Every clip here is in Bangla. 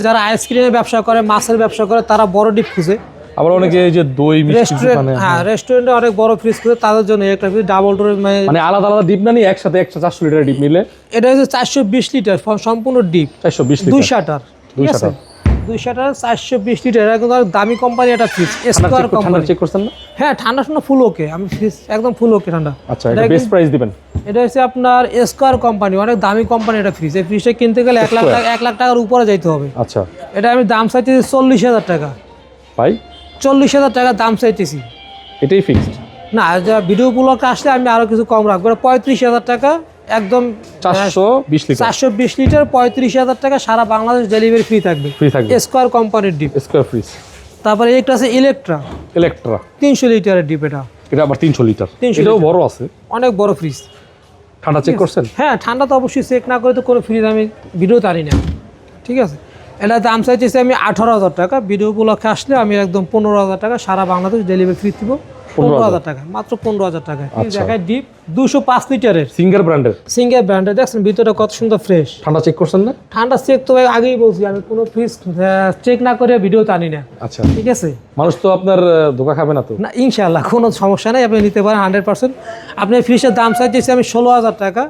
যারা আইসক্রিমের ব্যবসা করে, মাছের ব্যবসা করে, তারা বড় ডিপ খুঁজে। আবার অনেকে এই যে দই মিষ্টি রেস্টুরেন্টে অনেক বড় ফ্রিজ খুঁজে, তাদের জন্য একটা ফ্রিজ ডাবল ডোর, মানে আলাদা আলাদা ডিপ না নিয়ে একসাথে 400 লিটারের ডিপ নিলে এটা হচ্ছে 420 লিটার সম্পূর্ণ ডিপ, 420 লিটার 2 শাটার, ঠিক আছে, 2 শাটার 420 লিটার। এটা কিন্তু দামি কোম্পানি একটা ফ্রিজ, স্কয়ার কোম্পানি। চেক করছেন না? হ্যাঁ, ঠান্ডা শোনা ফুল ওকে, আমি ফ্রিজ একদম ফুল ওকে ঠান্ডা। আচ্ছা, এটা বেস্ট প্রাইস দিবেন। এটা হচ্ছে আপনার স্কয়ার কোম্পানি, অনেক দামি কোম্পানি এটা ফ্রিজ। এই ফ্রিজটা কিনতে গেলে 1 লাখ টাকার উপরে যাইতে হবে। আচ্ছা, এটা আমি দাম চাইতেছি 40,000 টাকা ভাই 40,000 টাকা দাম চাইতেছি। এটাই ফিক্সড না, যা ভিডিও ব্লগ আসলে আমি আরো কিছু কম রাখবো। 35,000 টাকা একদম, 420 লিটার 420 লিটার 35,000 টাকা, সারা বাংলাদেশ ডেলিভারি ফ্রি থাকবে। স্কয়ার কোম্পানির ডিপ। Square fridge. তারপরে একটা আছে ইলেকট্রা 300 লিটারের ডিপ। এটা আবার 300 লিটার, 300 এটাও বড় আছে, অনেক বড় ফ্রিজ। ঠান্ডা চেক করছেন? হ্যাঁ, ঠান্ডা তো অবশ্যই চেক না করে তো কোনো ফ্রিজ আমি ভিডিও আনি না, ঠিক আছে। এটা দাম চাইতেছি আমি 18,000 টাকা। ভিডিও উপলক্ষে আসলে আমি একদম 15,000 টাকা, সারা বাংলাদেশ ডেলিভারি ফ্রি দিব। 15,000 টাকা, মাত্র 15,000 টাকা। দেখায় ডিপ 205 লিটারের সিঙ্গেল ব্র্যান্ডের। দেখছেন ভিতরে কত সুন্দর ফ্রেশ। ঠান্ডা চেক করছেন না? ঠান্ডা চেক তো ভাই আগেই বলছি, আমি কোনো ফ্রিজ চেক না করে ভিডিও আনি না। আচ্ছা, ঠিক আছে। মানুষ তো আপনার ধোকা খাবে না তো? না, ইনশাআল্লাহ কোনো সমস্যা নেই, আপনি নিতে পারেন 100%। আপনি ফ্রিজের দাম চাইতেছি আমি 16,000 টাকা,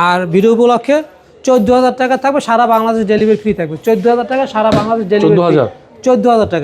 আর ভিডিও উপলক্ষে 14,000 টাকা থাকবে, সারা বাংলাদেশ ডেলিভারি ফ্রি থাকবে। 14,000 টাকা সারা বাংলাদেশ ডেলিভারি, 14,000 টাকা।